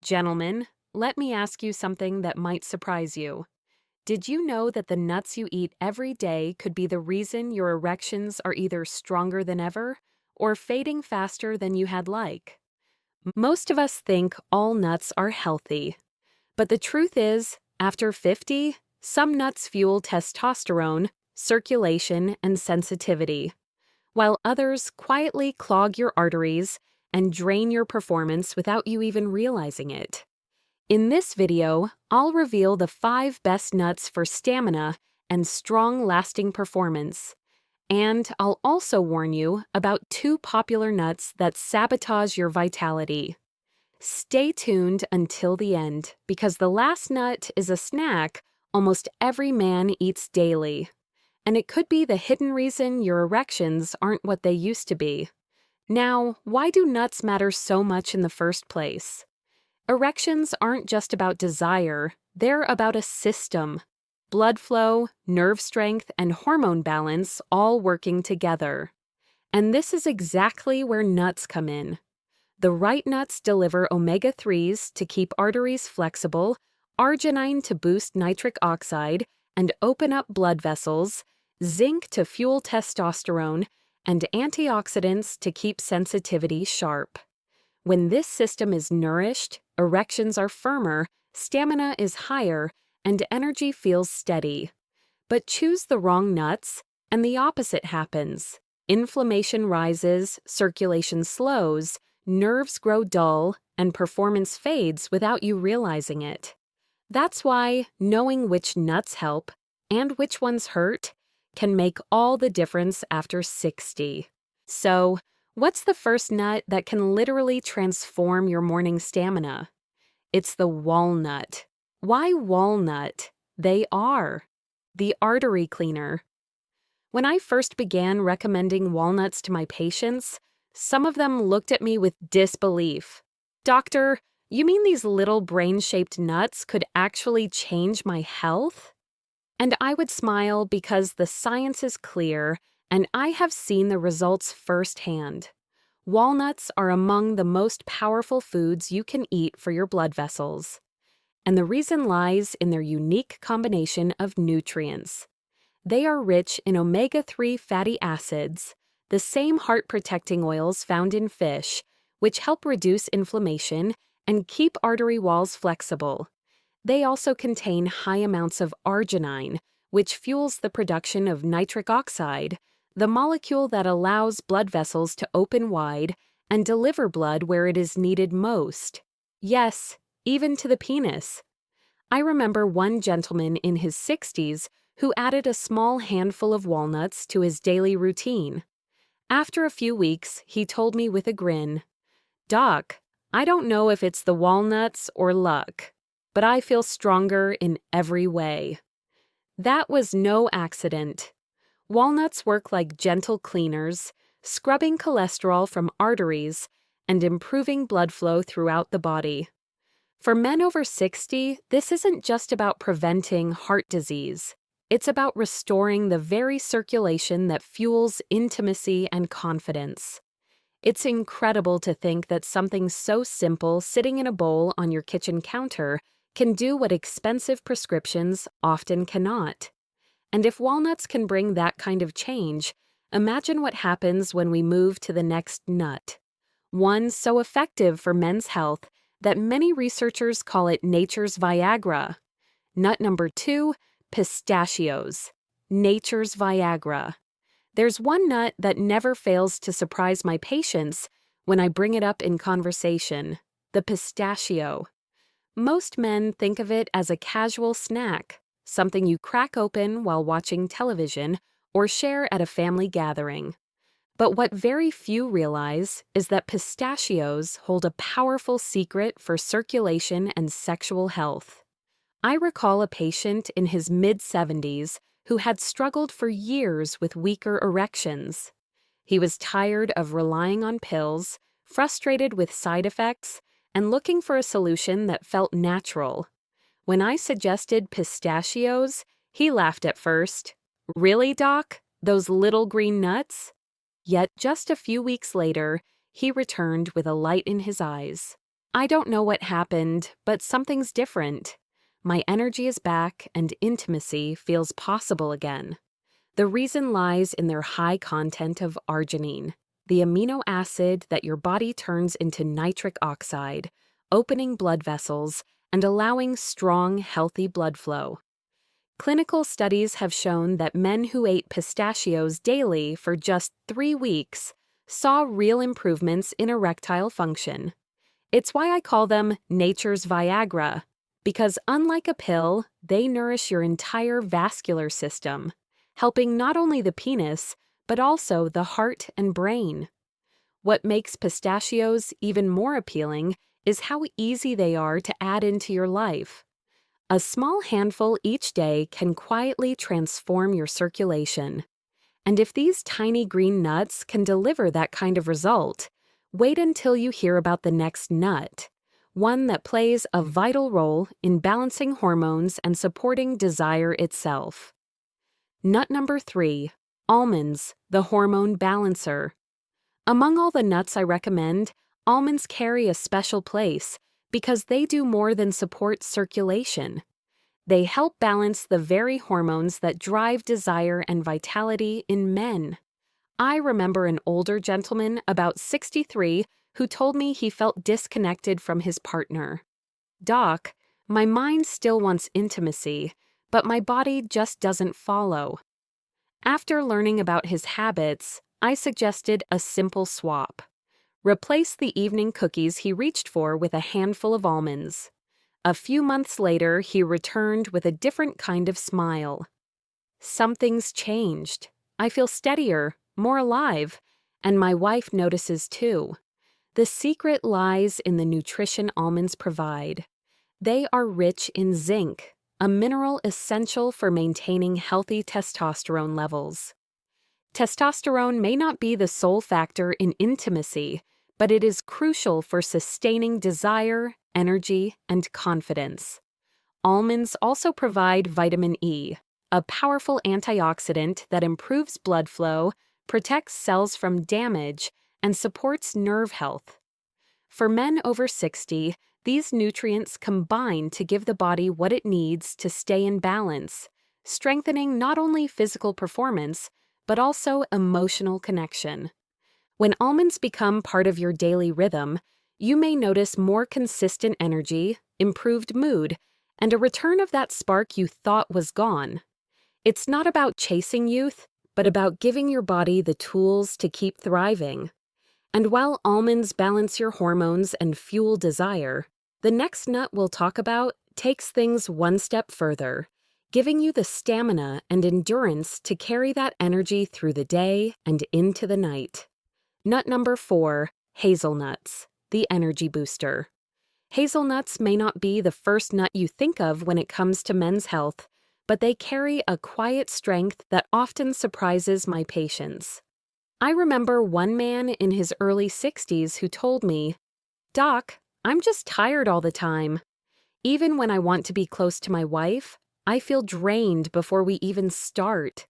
Gentlemen, let me ask you something that might surprise you. Did you know that the nuts you eat every day could be the reason your erections are either stronger than ever or fading faster than you had like? Most of us think all nuts are healthy, but the truth is, after 50, some nuts fuel testosterone, circulation, and sensitivity, while others quietly clog your arteries and drain your performance without you even realizing it. In this video, I'll reveal the 5 best nuts for stamina and strong lasting performance. And I'll also warn you about 2 popular nuts that sabotage your vitality. Stay tuned until the end, because the last nut is a snack almost every man eats daily. And it could be the hidden reason your erections aren't what they used to be. Now, why do nuts matter so much in the first place? Erections aren't just about desire, they're about a system. Blood flow, nerve strength, and hormone balance all working together. And this is exactly where nuts come in. The right nuts deliver omega-3s to keep arteries flexible, arginine to boost nitric oxide and open up blood vessels, zinc to fuel testosterone, and antioxidants to keep sensitivity sharp. When this system is nourished, erections are firmer, stamina is higher, and energy feels steady. But choose the wrong nuts, and the opposite happens. Inflammation rises, circulation slows, nerves grow dull, and performance fades without you realizing it. That's why knowing which nuts help and which ones hurt can make all the difference after 60. So, what's the first nut that can literally transform your morning stamina? It's the walnut. Why walnut? They are the artery cleaner. When I first began recommending walnuts to my patients, some of them looked at me with disbelief. Doctor, you mean these little brain-shaped nuts could actually change my health? And I would smile because the science is clear and I have seen the results firsthand. Walnuts are among the most powerful foods you can eat for your blood vessels. And the reason lies in their unique combination of nutrients. They are rich in omega-3 fatty acids, the same heart-protecting oils found in fish, which help reduce inflammation and keep artery walls flexible. They also contain high amounts of arginine, which fuels the production of nitric oxide, the molecule that allows blood vessels to open wide and deliver blood where it is needed most. Yes, even to the penis. I remember one gentleman in his 60s who added a small handful of walnuts to his daily routine. After a few weeks, he told me with a grin, "Doc, I don't know if it's the walnuts or luck, but I feel stronger in every way." That was no accident. Walnuts work like gentle cleaners, scrubbing cholesterol from arteries and improving blood flow throughout the body. For men over 60, this isn't just about preventing heart disease. It's about restoring the very circulation that fuels intimacy and confidence. It's incredible to think that something so simple sitting in a bowl on your kitchen counter can do what expensive prescriptions often cannot. And if walnuts can bring that kind of change, imagine what happens when we move to the next nut. One so effective for men's health that many researchers call it nature's Viagra. Nut number 2, pistachios. Nature's Viagra. There's one nut that never fails to surprise my patients when I bring it up in conversation: the pistachio. Most men think of it as a casual snack, something you crack open while watching television or share at a family gathering. But what very few realize is that pistachios hold a powerful secret for circulation and sexual health. I recall a patient in his mid-70s who had struggled for years with weaker erections. He was tired of relying on pills, frustrated with side effects, and looking for a solution that felt natural. When I suggested pistachios, he laughed at first. "Really, Doc? Those little green nuts?" Yet just a few weeks later, he returned with a light in his eyes. I don't know what happened, but something's different. My energy is back and intimacy feels possible again. The reason lies in their high content of arginine, the amino acid that your body turns into nitric oxide, opening blood vessels and allowing strong, healthy blood flow. Clinical studies have shown that men who ate pistachios daily for just 3 weeks saw real improvements in erectile function. It's why I call them nature's Viagra, because unlike a pill, they nourish your entire vascular system, helping not only the penis, but also the heart and brain. What makes pistachios even more appealing is how easy they are to add into your life. A small handful each day can quietly transform your circulation. And if these tiny green nuts can deliver that kind of result, wait until you hear about the next nut, one that plays a vital role in balancing hormones and supporting desire itself. Nut number 3, almonds, the hormone balancer. Among all the nuts I recommend, almonds carry a special place because they do more than support circulation. They help balance the very hormones that drive desire and vitality in men. I remember an older gentleman, about 63, who told me he felt disconnected from his partner. "Doc, my mind still wants intimacy, but my body just doesn't follow." After learning about his habits, I suggested a simple swap. Replace the evening cookies he reached for with a handful of almonds. A few months later, he returned with a different kind of smile. "Something's changed. I feel steadier, more alive, and my wife notices too." The secret lies in the nutrition almonds provide. They are rich in zinc, a mineral essential for maintaining healthy testosterone levels. Testosterone may not be the sole factor in intimacy, but it is crucial for sustaining desire, energy, and confidence. Almonds also provide vitamin E, a powerful antioxidant that improves blood flow, protects cells from damage, and supports nerve health. For men over 60, these nutrients combine to give the body what it needs to stay in balance, strengthening not only physical performance, but also emotional connection. When almonds become part of your daily rhythm, you may notice more consistent energy, improved mood, and a return of that spark you thought was gone. It's not about chasing youth, but about giving your body the tools to keep thriving. And while almonds balance your hormones and fuel desire, the next nut we'll talk about takes things one step further, giving you the stamina and endurance to carry that energy through the day and into the night. Nut number 4, hazelnuts, the energy booster. Hazelnuts may not be the first nut you think of when it comes to men's health, but they carry a quiet strength that often surprises my patients. I remember one man in his early 60s who told me, "Doc, I'm just tired all the time. Even when I want to be close to my wife, I feel drained before we even start."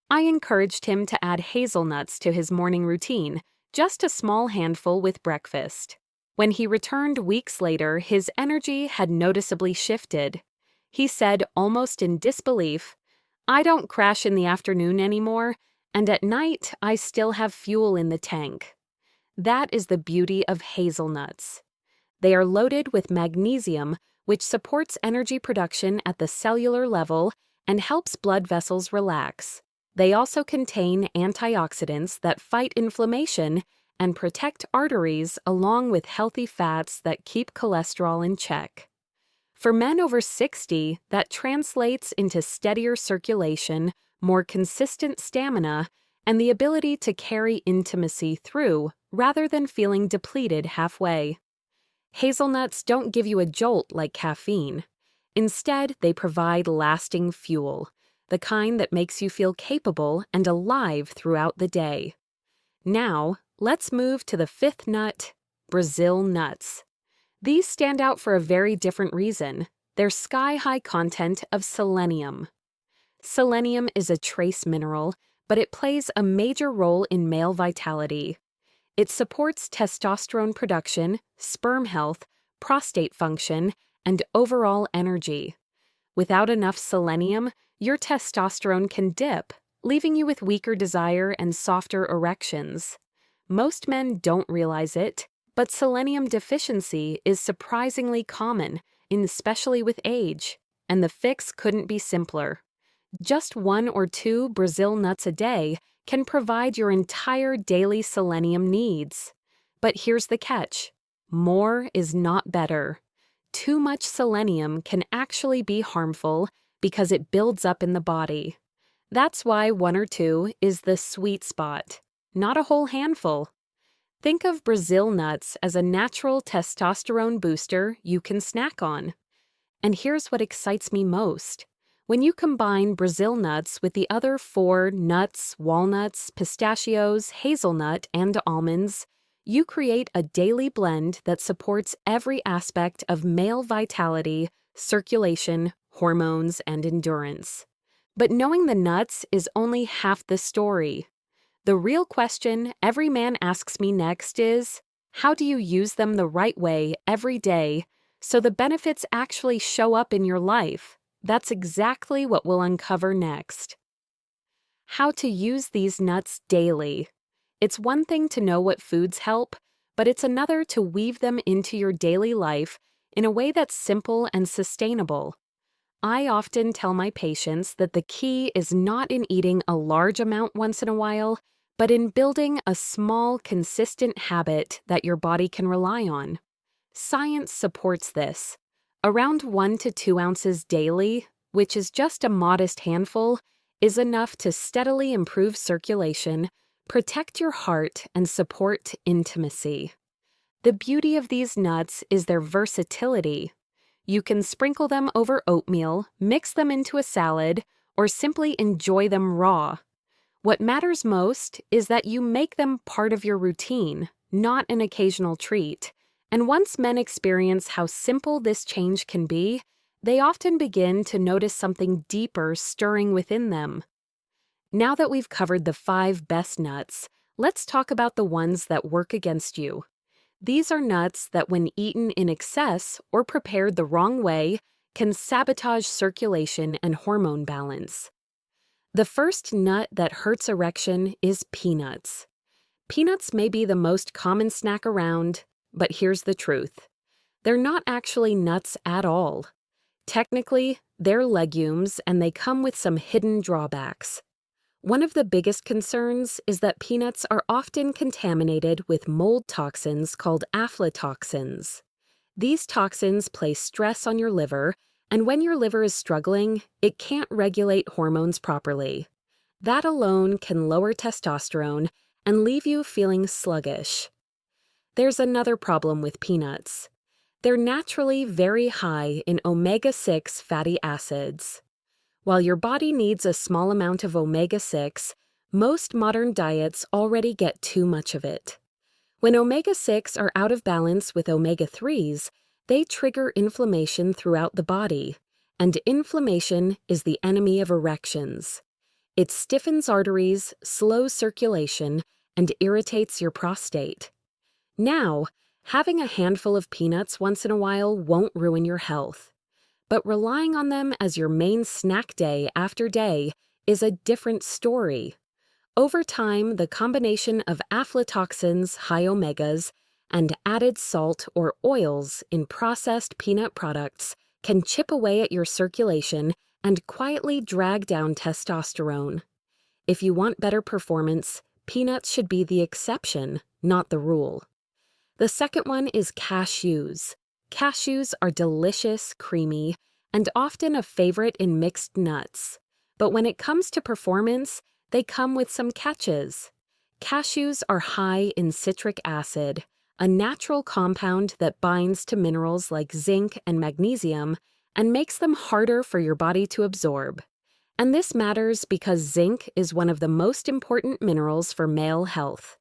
I encouraged him to add hazelnuts to his morning routine, just a small handful with breakfast. When he returned weeks later, his energy had noticeably shifted. He said, almost in disbelief, "I don't crash in the afternoon anymore, and at night I still have fuel in the tank." That is the beauty of hazelnuts. They are loaded with magnesium, which supports energy production at the cellular level and helps blood vessels relax. They also contain antioxidants that fight inflammation and protect arteries, along with healthy fats that keep cholesterol in check. For men over 60, that translates into steadier circulation, more consistent stamina, and the ability to carry intimacy through rather than feeling depleted halfway. Hazelnuts don't give you a jolt like caffeine. Instead, they provide lasting fuel, the kind that makes you feel capable and alive throughout the day. Now, let's move to the 5th nut, Brazil nuts. These stand out for a very different reason: their sky-high content of selenium. Selenium is a trace mineral, but it plays a major role in male vitality. It supports testosterone production, sperm health, prostate function, and overall energy. Without enough selenium, your testosterone can dip, leaving you with weaker desire and softer erections. Most men don't realize it, but selenium deficiency is surprisingly common, especially with age, and the fix couldn't be simpler. Just 1 or 2 Brazil nuts a day can provide your entire daily selenium needs. But here's the catch: more is not better. Too much selenium can actually be harmful because it builds up in the body. That's why 1 or 2 is the sweet spot, not a whole handful. Think of Brazil nuts as a natural testosterone booster you can snack on. And here's what excites me most. When you combine Brazil nuts with the other 4 nuts, walnuts, pistachios, hazelnut, and almonds, you create a daily blend that supports every aspect of male vitality, circulation, hormones, and endurance. But knowing the nuts is only half the story. The real question every man asks me next is, how do you use them the right way every day so the benefits actually show up in your life? That's exactly what we'll uncover next. How to use these nuts daily. It's one thing to know what foods help, but it's another to weave them into your daily life in a way that's simple and sustainable. I often tell my patients that the key is not in eating a large amount once in a while, but in building a small, consistent habit that your body can rely on. Science supports this. Around 1 to 2 ounces daily, which is just a modest handful, is enough to steadily improve circulation, protect your heart, and support intimacy. The beauty of these nuts is their versatility. You can sprinkle them over oatmeal, mix them into a salad, or simply enjoy them raw. What matters most is that you make them part of your routine, not an occasional treat. And once men experience how simple this change can be, they often begin to notice something deeper stirring within them. Now that we've covered the 5 best nuts, let's talk about the ones that work against you. These are nuts that, when eaten in excess or prepared the wrong way, can sabotage circulation and hormone balance. The first nut that hurts erection is peanuts. Peanuts may be the most common snack around, but here's the truth. They're not actually nuts at all. Technically, they're legumes, and they come with some hidden drawbacks. One of the biggest concerns is that peanuts are often contaminated with mold toxins called aflatoxins. These toxins place stress on your liver, and when your liver is struggling, it can't regulate hormones properly. That alone can lower testosterone and leave you feeling sluggish. There's another problem with peanuts. They're naturally very high in omega-6 fatty acids. While your body needs a small amount of omega-6, most modern diets already get too much of it. When omega-6 are out of balance with omega-3s, they trigger inflammation throughout the body, and inflammation is the enemy of erections. It stiffens arteries, slows circulation, and irritates your prostate. Now, having a handful of peanuts once in a while won't ruin your health. But relying on them as your main snack day after day is a different story. Over time, the combination of aflatoxins, high omegas, and added salt or oils in processed peanut products can chip away at your circulation and quietly drag down testosterone. If you want better performance, peanuts should be the exception, not the rule. The second one is cashews. Cashews are delicious, creamy, and often a favorite in mixed nuts. But when it comes to performance, they come with some catches. Cashews are high in citric acid, a natural compound that binds to minerals like zinc and magnesium and makes them harder for your body to absorb. And this matters because zinc is one of the most important minerals for male health.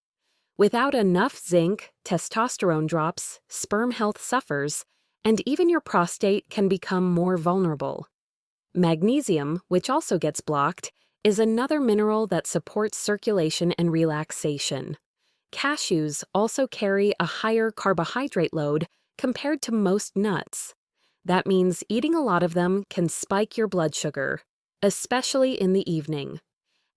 Without enough zinc, testosterone drops, sperm health suffers, and even your prostate can become more vulnerable. Magnesium, which also gets blocked, is another mineral that supports circulation and relaxation. Cashews also carry a higher carbohydrate load compared to most nuts. That means eating a lot of them can spike your blood sugar, especially in the evening.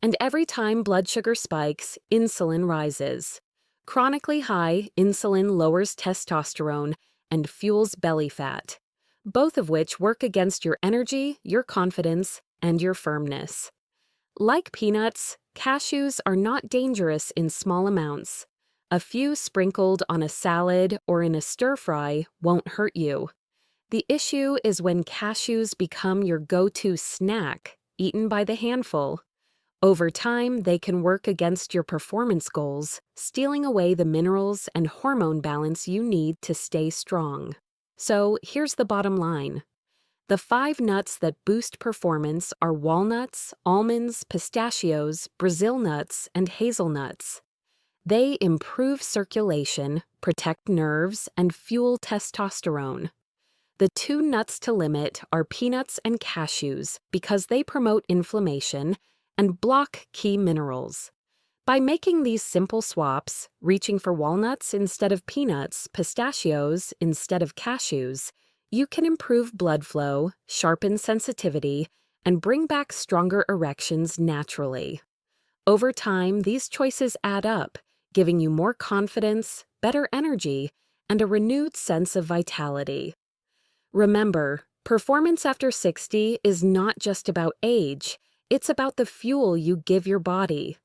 And every time blood sugar spikes, insulin rises. Chronically high insulin lowers testosterone and fuels belly fat, both of which work against your energy, your confidence, and your firmness. Like peanuts, cashews are not dangerous in small amounts. A few sprinkled on a salad or in a stir-fry won't hurt you. The issue is when cashews become your go-to snack, eaten by the handful. Over time, they can work against your performance goals, stealing away the minerals and hormone balance you need to stay strong. So here's the bottom line. The 5 nuts that boost performance are walnuts, almonds, pistachios, Brazil nuts, and hazelnuts. They improve circulation, protect nerves, and fuel testosterone. The 2 nuts to limit are peanuts and cashews because they promote inflammation and block key minerals. By making these simple swaps, reaching for walnuts instead of peanuts, pistachios instead of cashews, you can improve blood flow, sharpen sensitivity, and bring back stronger erections naturally. Over time, these choices add up, giving you more confidence, better energy, and a renewed sense of vitality. Remember, performance after 60 is not just about age, it's about the fuel you give your body.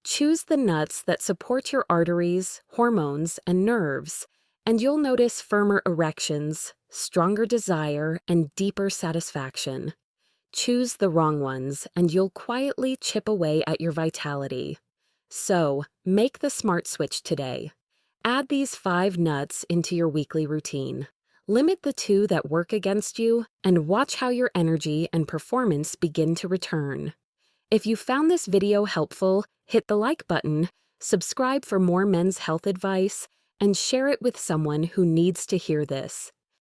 Choose the nuts that support your arteries, hormones, and nerves, and you'll notice firmer erections, stronger desire, and deeper satisfaction. Choose the wrong ones, and you'll quietly chip away at your vitality. So, make the smart switch today. Add these 5 nuts into your weekly routine. Limit the 2 that work against you, and watch how your energy and performance begin to return. If you found this video helpful, hit the like button, subscribe for more men's health advice, and share it with someone who needs to hear this.